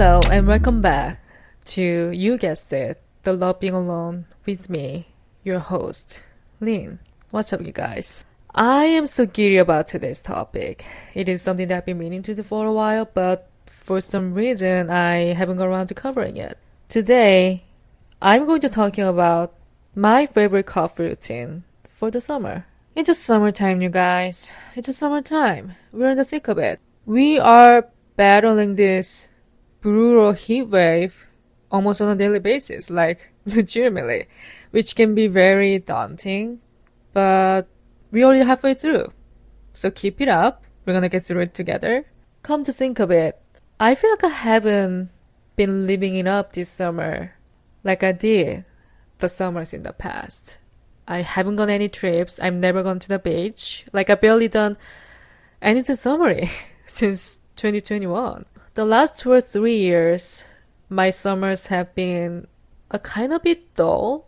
Hello and welcome back to, you guessed it, the Love Being Alone with me, your host, Lynn. What's up, you guys? I am so giddy about today's topic. It is something that I've been meaning to do for a while, but for some reason I haven't got around to covering it. Today, I'm going to talking about my favorite coffee routine for the summer. It's a summertime, you guys. It's a summertime. We're in the thick of it. We are battling this brutal heat wave almost on a daily basis, like legitimately, which can be very daunting, but we're already halfway through. So keep it up. We're gonna get through it together. Come to think of it, I feel like I haven't been living it up this summer like I did the summers in the past. I haven't gone any trips. I've never gone to the beach. Like I barely done anything summery since 2021. The last 2 or 3 years, my summers have been a kind of bit dull,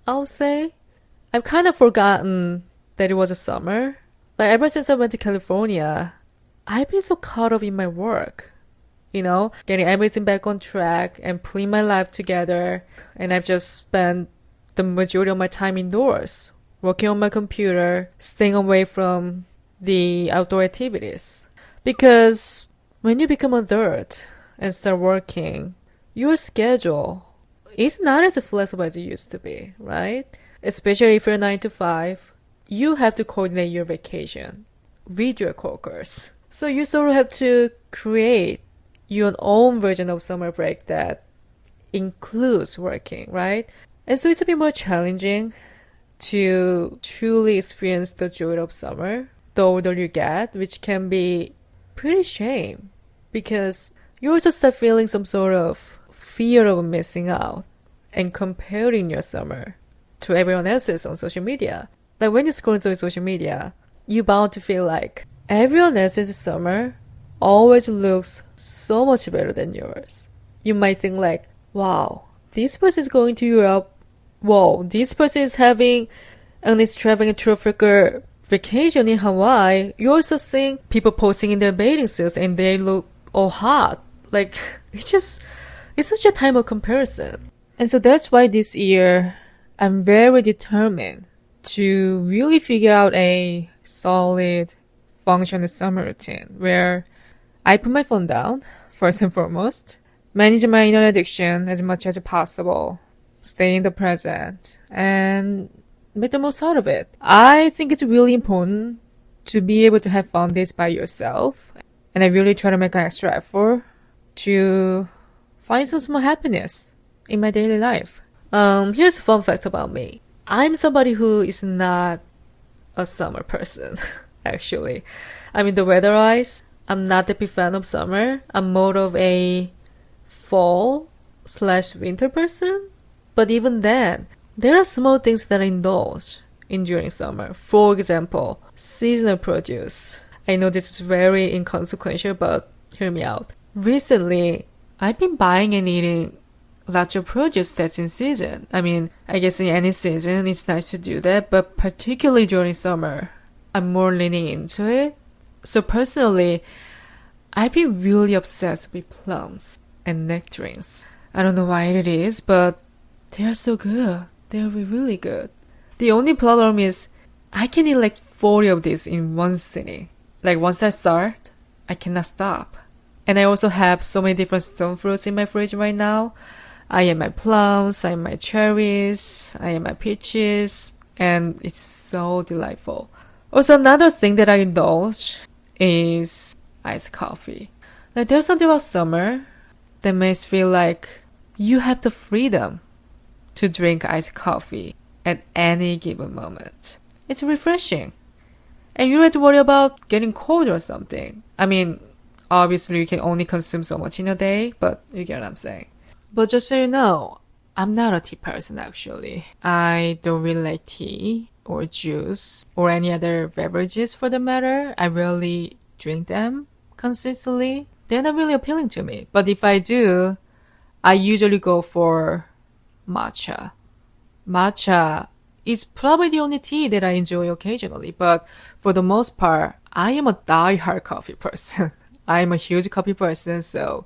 I'll say. I've kind of forgotten that it was a summer. Like ever since I went to California, I've been so caught up in my work. You know, getting everything back on track and putting my life together. And I've just spent the majority of my time indoors, working on my computer, staying away from the outdoor activities. Because when you become an adult and start working, your schedule is not as flexible as it used to be, right? Especially if you're 9 to 5, you have to coordinate your vacation with your coworkers. So you sort of have to create your own version of summer break that includes working, right? And so it's a bit more challenging to truly experience the joy of summer the older you get, which can be pretty shame because you also start feeling some sort of fear of missing out and comparing your summer to everyone else's on social media. Like when you scroll through social media, you're bound to feel like everyone else's summer always looks so much better than yours. You might think like, wow, this person is going to Europe. Whoa, this person is having an extravagant tropical vacation in Hawaii. You also seeing people posting in their bathing suits and they look all hot. Like, it's such a time of comparison. And so that's why this year, I'm very determined to really figure out a solid, functional summer routine where I put my phone down, first and foremost, manage my internet addiction as much as possible, stay in the present, and make the most out of it. I think it's really important to be able to have fun days by yourself, and I really try to make an extra effort to find some small happiness in my daily life. Here's a fun fact about me. I'm somebody who is not a summer person, actually. I mean, the weather-wise, I'm not a big fan of summer. I'm more of a fall/winter person. But even then, there are small things that I indulge in during summer. For example, seasonal produce. I know this is very inconsequential, but hear me out. Recently, I've been buying and eating lots of produce that's in season. I mean, I guess in any season, it's nice to do that, but particularly during summer, I'm more leaning into it. So personally, I've been really obsessed with plums and nectarines. I don't know why it is, but they are so good. They are really good. The only problem is I can eat like 40 of these in one sitting. Like once I start, I cannot stop. And I also have so many different stone fruits in my fridge right now. I have my plums, I have my cherries, I have my peaches, and it's so delightful. Also, another thing that I indulge is iced coffee. Like there's something about summer that makes feel like you have the freedom to drink iced coffee at any given moment. It's refreshing. And you don't have to worry about getting cold or something. I mean, obviously you can only consume so much in a day, but you get what I'm saying. But just so you know, I'm not a tea person actually. I don't really like tea or juice or any other beverages for the matter. I rarely drink them consistently. They're not really appealing to me. But if I do, I usually go for matcha. Matcha is probably the only tea that I enjoy occasionally, but for the most part, I am a die-hard coffee person. I'm a huge coffee person, so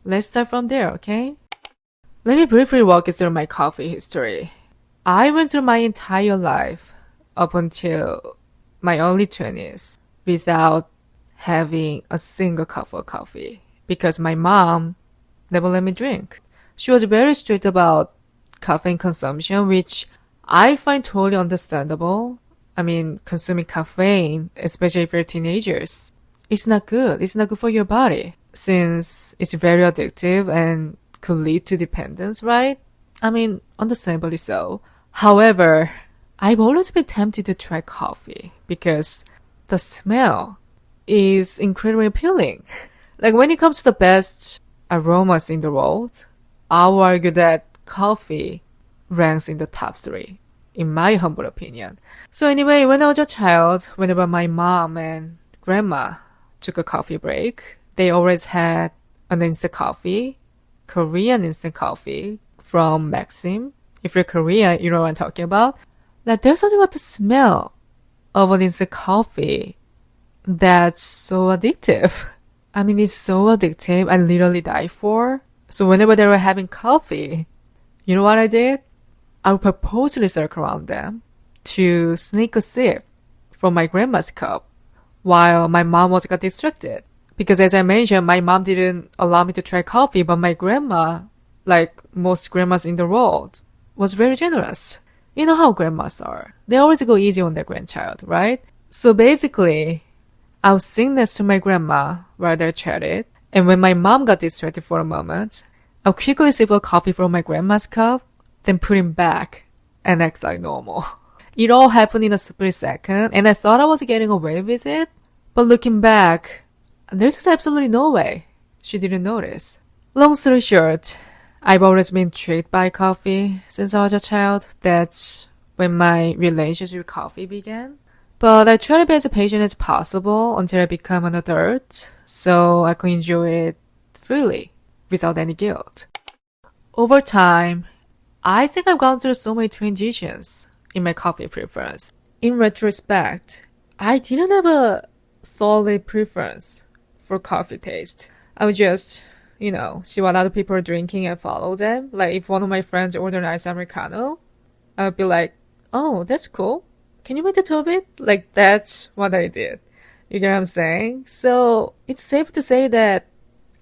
Let's start from there, okay? Let me briefly walk you through my coffee history. I went through my entire life up until my early 20s without having a single cup of coffee because my mom never let me drink. She was very strict about caffeine consumption, which I find totally understandable. I mean, consuming caffeine, especially if you're teenagers, it's not good. It's not good for your body since it's very addictive and could lead to dependence, right? I mean, understandably so. However, I've always been tempted to try coffee because the smell is incredibly appealing. Like when it comes to the best aromas in the world, I'll argue that coffee ranks in the top 3, in my humble opinion. So anyway, when I was a child, whenever my mom and grandma took a coffee break, they always had an instant coffee, Korean instant coffee from Maxim. If you're Korean, you know what I'm talking about. Like there's something about the smell of an instant coffee that's so addictive. I mean, it's so addictive. I literally die for. So whenever they were having coffee, you know what I did? I would purposely circle around them to sneak a sip from my grandma's cup while my mom was got distracted. Because as I mentioned, my mom didn't allow me to try coffee, but my grandma, like most grandmas in the world, was very generous. You know how grandmas are. They always go easy on their grandchild, right? So basically, I was sitting next to my grandma while they chatted, and when my mom got distracted for a moment, I'll quickly sip a coffee from my grandma's cup, then put it back and act like normal. It all happened in a split second, and I thought I was getting away with it, but looking back, there's just absolutely no way she didn't notice. Long story short, I've always been intrigued by coffee since I was a child. That's when my relationship with coffee began. But I try to be as patient as possible until I become an adult, so I can enjoy it freely, without any guilt. Over time, I think I've gone through so many transitions in my coffee preference. In retrospect, I didn't have a solid preference for coffee taste. I would just, see what other people are drinking and follow them. Like if one of my friends ordered an iced americano, I would be like, oh, that's cool. Can you make it a bit? Like that's what I did. You get what I'm saying? So it's safe to say that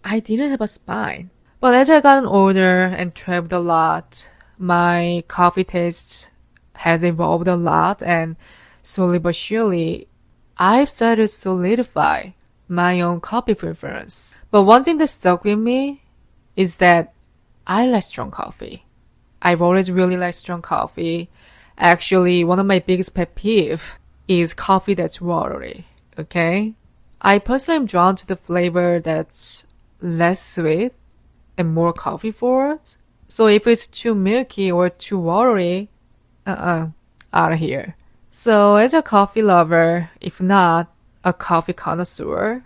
I didn't have a spine. But as I got older and traveled a lot, my coffee taste has evolved a lot, and slowly but surely, I've started to solidify my own coffee preference. But one thing that stuck with me is that I like strong coffee. I've always really liked strong coffee. Actually, one of my biggest pet peeves is coffee that's watery, okay? I personally am drawn to the flavor that's less sweet and more coffee forward. So if it's too milky or too watery, out of here. So as a coffee lover, if not a coffee connoisseur,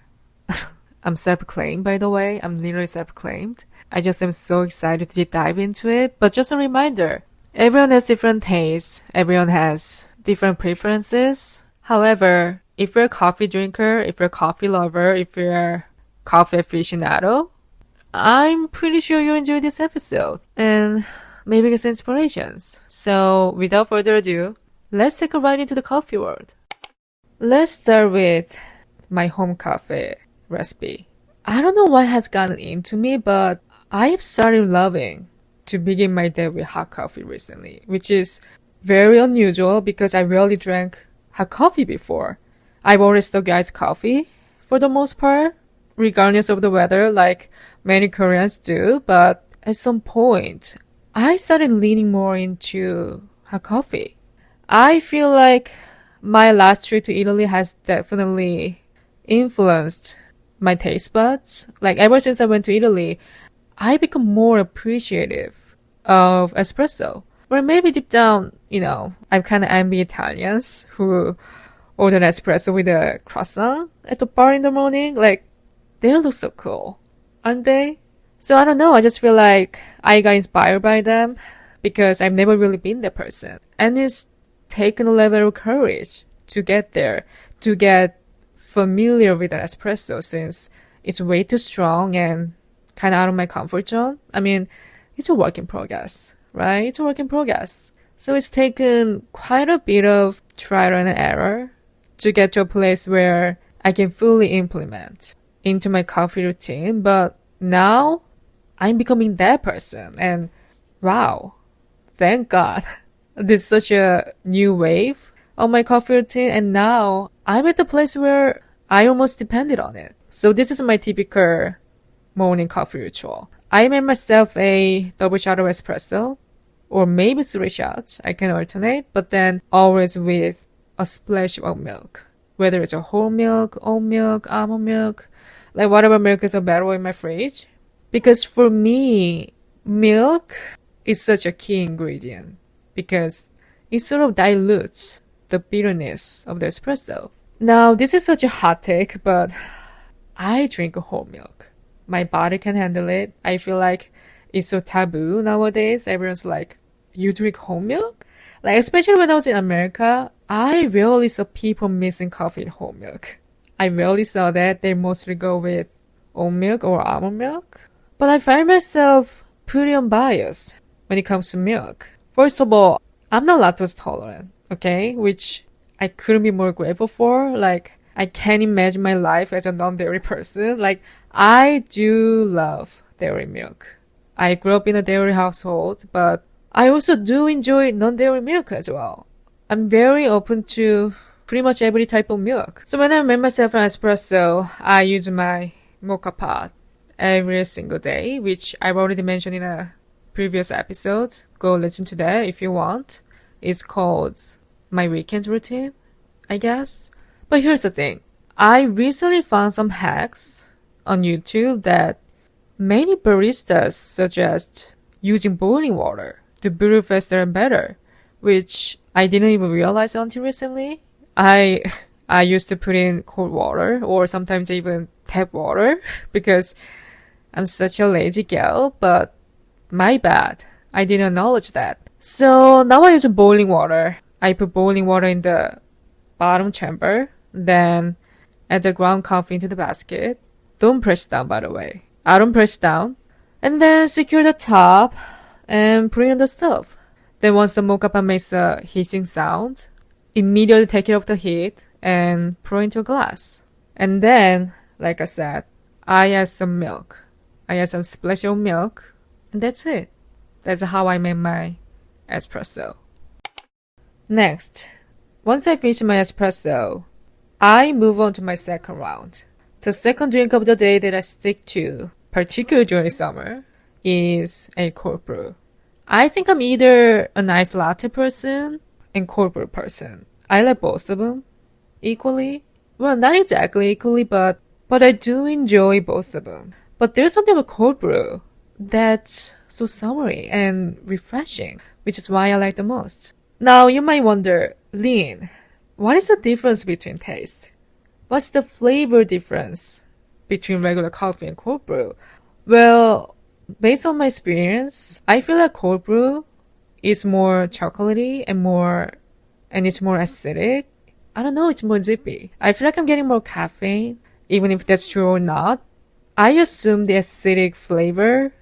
I'm self-proclaimed by the way, I'm literally self-proclaimed. I just am so excited to dive into it. But just a reminder, everyone has different tastes, everyone has different preferences. However, if you're a coffee drinker, if you're a coffee lover, if you're a coffee aficionado, I'm pretty sure you'll enjoy this episode and maybe get some inspirations. So without further ado, let's take a ride into the coffee world. Let's start with my home coffee recipe. I don't know what has gotten into me, but I've started loving to begin my day with hot coffee recently, which is very unusual because I rarely drank hot coffee before. I've always stuck iced coffee for the most part, regardless of the weather, like many Koreans do, but at some point, I started leaning more into hot coffee. I feel like my last trip to Italy has definitely influenced my taste buds. Like ever since I went to Italy, I become more appreciative of espresso. Or maybe deep down, I kind of envy Italians who order an espresso with a croissant at the bar in the morning. Like, they look so cool, aren't they? So I don't know, I just feel like I got inspired by them because I've never really been that person. And it's taken a level of courage to get there, to get familiar with an espresso since it's way too strong and kind of out of my comfort zone. I mean, it's a work in progress, right? It's a work in progress. So it's taken quite a bit of trial and error to get to a place where I can fully implement into my coffee routine. But now I'm becoming that person. And wow, thank God. This is such a new wave of my coffee routine. And now I'm at the place where I almost depended on it. So this is my typical morning coffee ritual. I made myself a double shot of espresso, or maybe 3 shots. I can alternate, but then always with a splash of milk. Whether it's a whole milk, oat milk, almond milk, like whatever milk is available in my fridge. Because for me, milk is such a key ingredient because it sort of dilutes the bitterness of the espresso. Now, this is such a hot take, but I drink whole milk. My body can handle it. I feel like it's so taboo nowadays. Everyone's like, you drink whole milk? Like, especially when I was in America, I rarely saw people mixing coffee in whole milk. I rarely saw that. They mostly go with oat milk or almond milk. But I find myself pretty unbiased when it comes to milk. First of all, I'm not lactose tolerant, okay? Which I couldn't be more grateful for. Like, I can't imagine my life as a non-dairy person. Like, I do love dairy milk. I grew up in a dairy household, but I also do enjoy non-dairy milk as well. I'm very open to pretty much every type of milk. So when I make myself an espresso, I use my mocha pot every single day, which I've already mentioned in a previous episode. Go listen to that if you want. It's called my weekend routine, I guess. But here's the thing. I recently found some hacks on YouTube that many baristas suggest using boiling water to brew faster and better, which I didn't even realize until recently. I used to put in cold water or sometimes even tap water because I'm such a lazy gal, but my bad. I didn't acknowledge that. So now I use boiling water. I put boiling water in the bottom chamber, then add the ground coffee into the basket. Don't press down, by the way. I don't press down. And then secure the top and put it on the stove. Then once the mocha pot makes a hissing sound, immediately take it off the heat and pour into a glass. And then, like I said, I add some milk. I add some splash of milk, and that's it. That's how I make my espresso. Next, once I finish my espresso, I move on to my second round. The second drink of the day that I stick to, particularly during summer, is a cold brew. I think I'm either an iced latte person and cold brew person. I like both of them equally. Well, not exactly equally, but I do enjoy both of them. But there's something about cold brew that's so summery and refreshing, which is why I like the most. Now, you might wonder, Lynn, what is the difference between tastes? What's the flavor difference between regular coffee and cold brew? Well, based on my experience, I feel like cold brew is more chocolatey and it's more acidic. I don't know, it's more zippy. I feel like I'm getting more caffeine, even if that's true or not. I assume the acidic flavor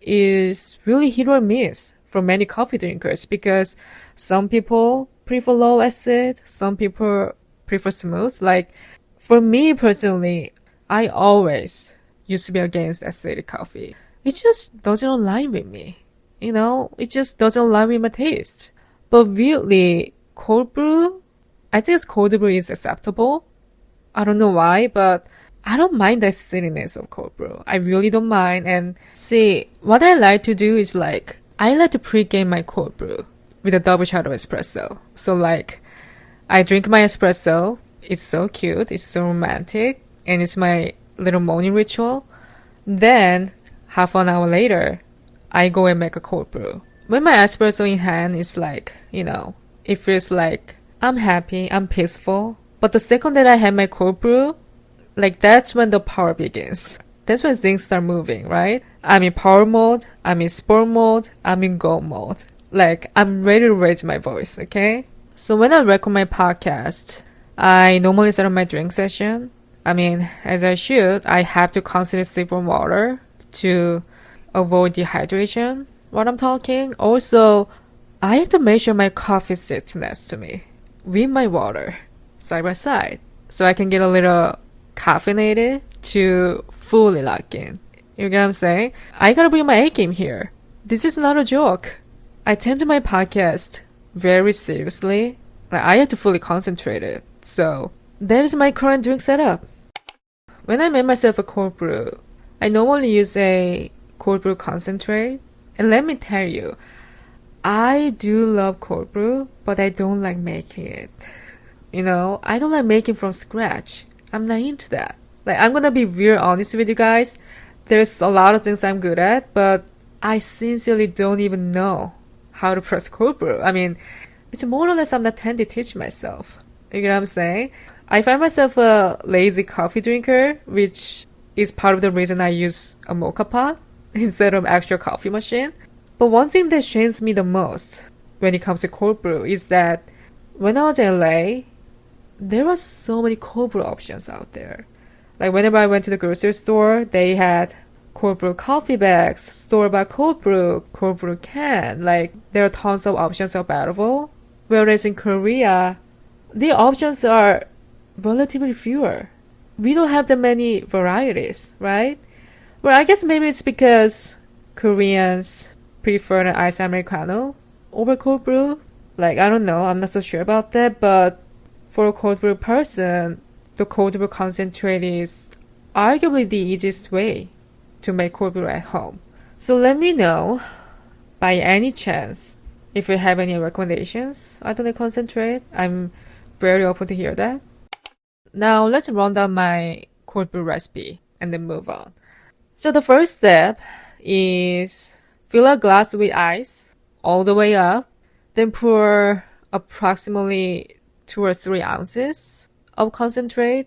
is really hit or miss for many coffee drinkers because some people prefer low acid, some people prefer smooth. Like, for me personally, I always used to be against acidic coffee. It just doesn't align with me. You know, it just doesn't align with my taste. But weirdly, cold brew, I think cold brew is acceptable. I don't know why, but I don't mind the acidness of cold brew. I really don't mind. And see, what I like to do is I like to pre-game my cold brew with a double shot of espresso. So I drink my espresso. It's so cute. It's so romantic. And it's my little morning ritual. Then, half an hour later, I go and make a cold brew. When my espresso in hand, it's it feels like I'm happy, I'm peaceful. But the second that I have my cold brew, that's when the power begins. That's when things start moving, right? I'm in power mode, I'm in sport mode, I'm in go mode. I'm ready to raise my voice, okay? So when I record my podcast, I normally set up my drink session. I mean, as I should, I have to constantly sip on water to avoid dehydration while I'm talking. Also, I have to make sure my coffee sits next to me with my water side by side so I can get a little caffeinated to fully lock in. You get what I'm saying? I gotta bring my A game here. This is not a joke. I tend to my podcast very seriously. Like, I have to fully concentrate it. So that is my current drink setup. When I make myself a cold brew, I normally use a cold brew concentrate. And let me tell you, I do love cold brew, but I don't like making it. You know, I don't like making from scratch. I'm not into that. Like, I'm gonna be real honest with you guys. There's a lot of things I'm good at, but I sincerely don't even know how to press cold brew. I mean, it's more or less I'm not trying to teach myself. You get what I'm saying? I find myself a lazy coffee drinker, which is part of the reason I use a mocha pot instead of actual coffee machine. But one thing that shames me the most when it comes to cold brew is that when I was in LA, there are so many cold brew options out there. Like whenever I went to the grocery store, they had cold brew coffee bags, store-bought cold brew can. Like there are tons of options available. Whereas in Korea, the options are relatively fewer. We don't have that many varieties, right? Well, I guess maybe it's because Koreans prefer an iced americano over cold brew. Like, I don't know, I'm not so sure about that, but for a cold brew person, the cold brew concentrate is arguably the easiest way to make cold brew at home. So let me know, by any chance, if you have any recommendations other than concentrate. I'm very open to hear that. Now let's run down my cold brew recipe and then move on. So the first step is fill a glass with ice all the way up, then pour approximately 2 or 3 ounces of concentrate,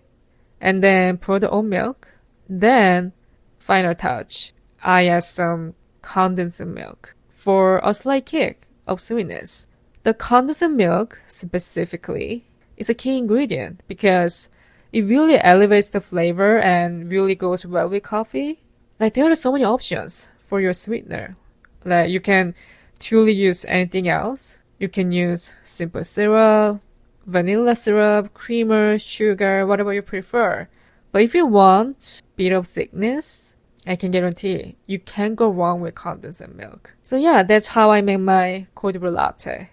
and then pour the oat milk. Then, final touch, I add some condensed milk for a slight kick of sweetness. The condensed milk, specifically, is a key ingredient because it really elevates the flavor and really goes well with coffee. Like, there are so many options for your sweetener. Like, you can truly use anything else. You can use simple syrup, vanilla syrup, creamer, sugar, whatever you prefer. But if you want a bit of thickness, I can guarantee you can't go wrong with condensed milk. So yeah, that's how I make my cold brew latte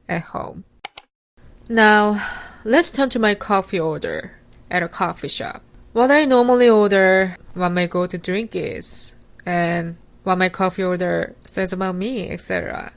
at home. Now, let's turn to my coffee order at a coffee shop. What I normally order, what my go-to drink is, and what my coffee order says about me, etc.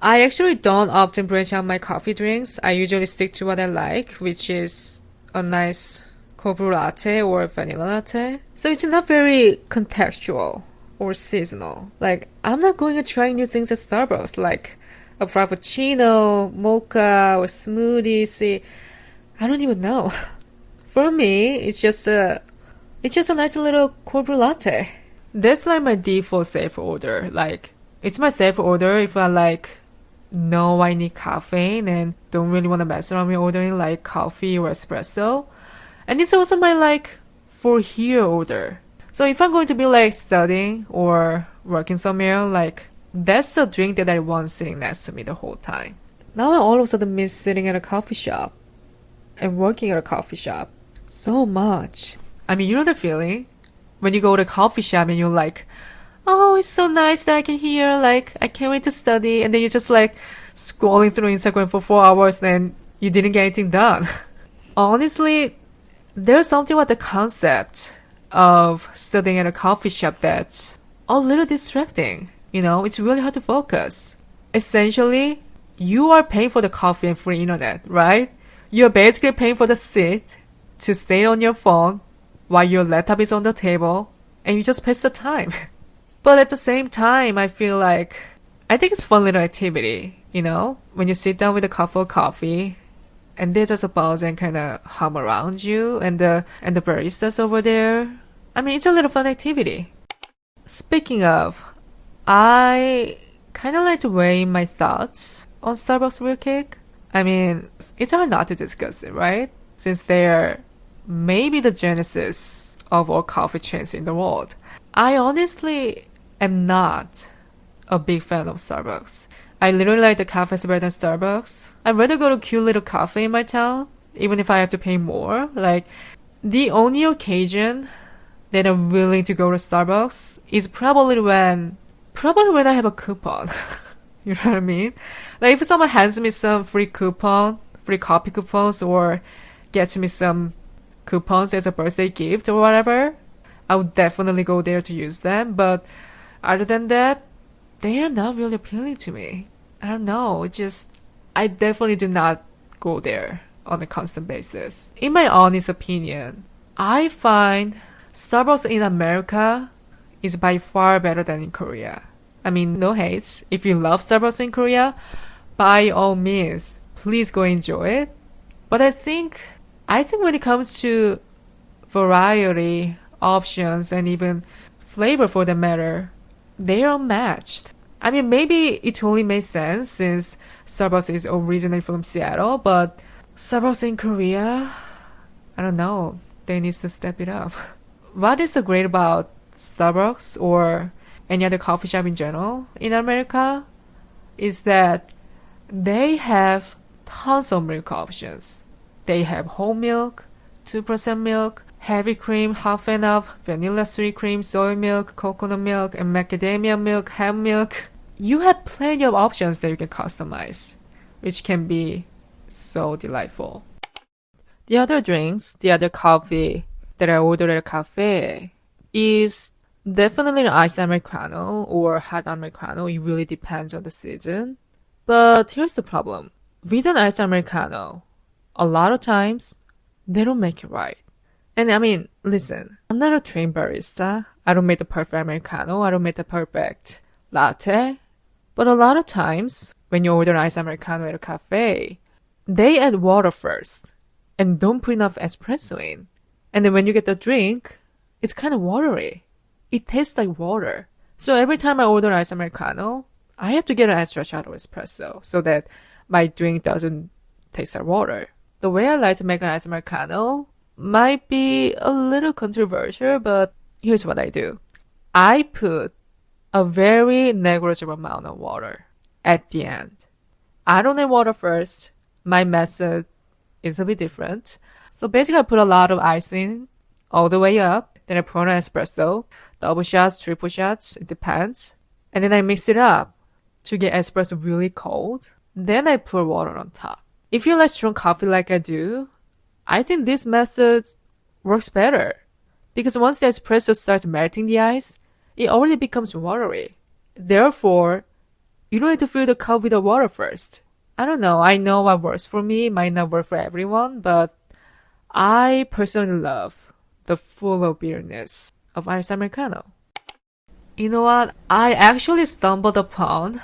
I actually don't often branch out my coffee drinks. I usually stick to what I like, which is a nice cold brew latte or vanilla latte. So it's not very contextual or seasonal. Like, I'm not going to try new things at Starbucks, like a frappuccino, mocha, or smoothie. See, I don't even know. For me, it's just a nice little cold brew latte. That's like my default safe order. Like, it's my safe order if I know I need caffeine and don't really want to mess around with ordering like coffee or espresso. And it's also my for here order. So if I'm going to be studying or working somewhere, that's the drink that I want sitting next to me the whole time. Now I all of a sudden miss sitting at a coffee shop and working at a coffee shop so much. I mean, you know the feeling? When you go to a coffee shop and you're like, oh, it's so nice that I can hear, I can't wait to study. And then you're just scrolling through Instagram for 4 hours and you didn't get anything done. Honestly, there's something about the concept of studying at a coffee shop that's a little distracting. You know, it's really hard to focus. Essentially, you are paying for the coffee and free internet, right? You're basically paying for the seat to stay on your phone while your laptop is on the table and you just pass the time. But at the same time, I feel I think it's a fun little activity, you know? When you sit down with a cup of coffee and they just buzz and kind of hum around you and the baristas over there. I mean, it's a little fun activity. Speaking of, I kind of like to weigh my thoughts on Starbucks real quick. I mean, it's hard not to discuss it, right? Since they're maybe the genesis of all coffee chains in the world. I honestly am not a big fan of Starbucks. I literally like the cafes better than Starbucks. I'd rather go to a cute little cafe in my town, even if I have to pay more. Like, the only occasion that I'm willing to go to Starbucks is probably when I have a coupon. You know what I mean? Like if someone hands me some free coffee coupons, or gets me some coupons as a birthday gift or whatever, I would definitely go there to use them. But other than that, they are not really appealing to me. I don't know. I definitely do not go there on a constant basis. In my honest opinion, I find Starbucks in America is by far better than in Korea. I mean, no hates. If you love Starbucks in Korea, by all means, please go enjoy it. But I think when it comes to variety, options, and even flavor for the matter, they are unmatched. I mean, maybe it only makes sense since Starbucks is originally from Seattle, but Starbucks in Korea, I don't know. They need to step it up. What is so great about Starbucks or any other coffee shop in general in America is that they have tons of milk options. They have whole milk, 2% milk, heavy cream, half and half, vanilla sweet cream, soy milk, coconut milk, and macadamia milk, hemp milk. You have plenty of options that you can customize, which can be so delightful. The other coffee that I ordered at a cafe is definitely an iced americano or hot americano. It really depends on the season. But here's the problem. With an iced americano, a lot of times, they don't make it right. And I mean, listen, I'm not a trained barista. I don't make the perfect americano. I don't make the perfect latte. But a lot of times, when you order an iced americano at a cafe, they add water first and don't put enough espresso in. And then when you get the drink, it's kind of watery. It tastes like water. So every time I order an iced americano, I have to get an extra shot of espresso so that my drink doesn't taste like water. The way I like to make an iced americano might be a little controversial, but here's what I do. I put a very negligible amount of water at the end. I don't add water first. My method is a bit different. So basically I put a lot of ice in all the way up. Then I pour an espresso, double shots, triple shots, it depends. And then I mix it up to get espresso really cold. Then I pour water on top. If you like strong coffee like I do, I think this method works better. Because once the espresso starts melting the ice, it already becomes watery. Therefore, you don't need to fill the cup with the water first. I don't know. I know what works for me. It might not work for everyone, but I personally love the full of bitterness of iced americano. You know what? I actually stumbled upon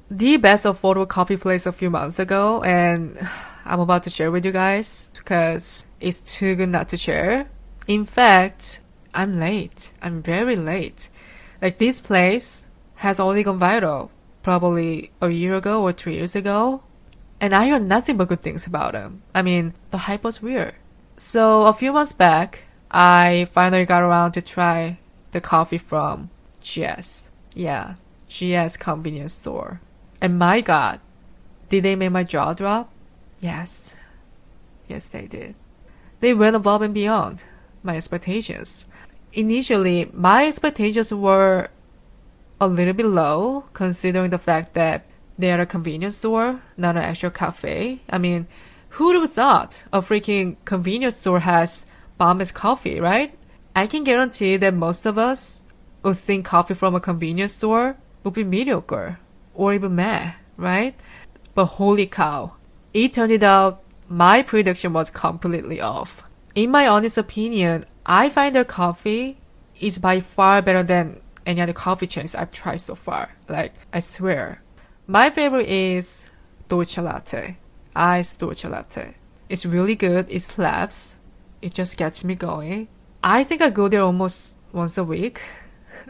the best affordable coffee place a few months ago, and I'm about to share with you guys because it's too good not to share. In fact, I'm late. I'm very late. Like, this place has only gone viral probably a year ago or 2 years ago, and I heard nothing but good things about them. I mean, the hype was weird. So a few months back, I finally got around to try the coffee from GS. Yeah, GS convenience store. And my God, did they make my jaw drop? Yes. Yes, they did. They went above and beyond my expectations. Initially, my expectations were a little bit low, considering the fact that they are a convenience store, not an actual cafe. I mean, who would have thought a freaking convenience store has bomb-ass coffee, right? I can guarantee that most of us would think coffee from a convenience store would be mediocre or even meh, right? But holy cow, it turned out my prediction was completely off. In my honest opinion, I find their coffee is by far better than any other coffee chains I've tried so far. Like, I swear. My favorite is Dolce Latte. Iced Dolce Latte. It's really good. It slaps. It just gets me going. I think I go there almost once a week.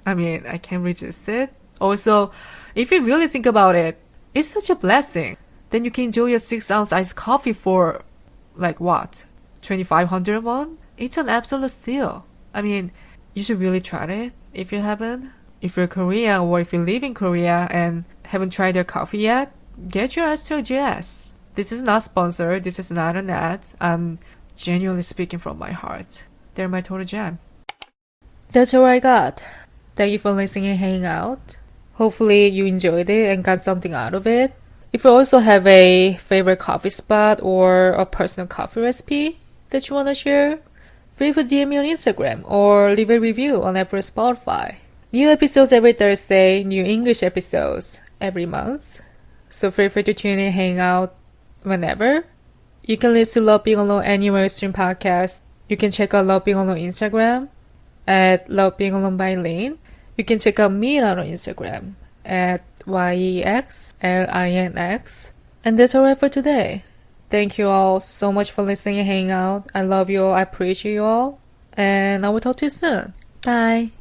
I mean, I can't resist it. Also, if you really think about it, it's such a blessing. Then you can enjoy your 6-ounce iced coffee for, like, what? 2,500 won? It's an absolute steal. I mean, you should really try it. If you haven't, if you're Korean or if you live in Korea and haven't tried their coffee yet, get your ass to a GS. This is not sponsored. This is not an ad. I'm genuinely speaking from my heart. They're my total gem. That's all I got. Thank you for listening and hanging out. Hopefully you enjoyed it and got something out of it. If you also have a favorite coffee spot or a personal coffee recipe that you want to share, feel free to DM me on Instagram or leave a review on Apple or Spotify. New episodes every Thursday, new English episodes every month. So feel free to tune in and hang out whenever. You can listen to Love Being Alone anywhere you stream podcasts. You can check out Love Being Alone Instagram at Love Being Alone by Lynn. You can check out me out on Instagram at YEXLINX. And that's alright for today. Thank you all so much for listening and hanging out. I love you all. I appreciate you all. And I will talk to you soon. Bye.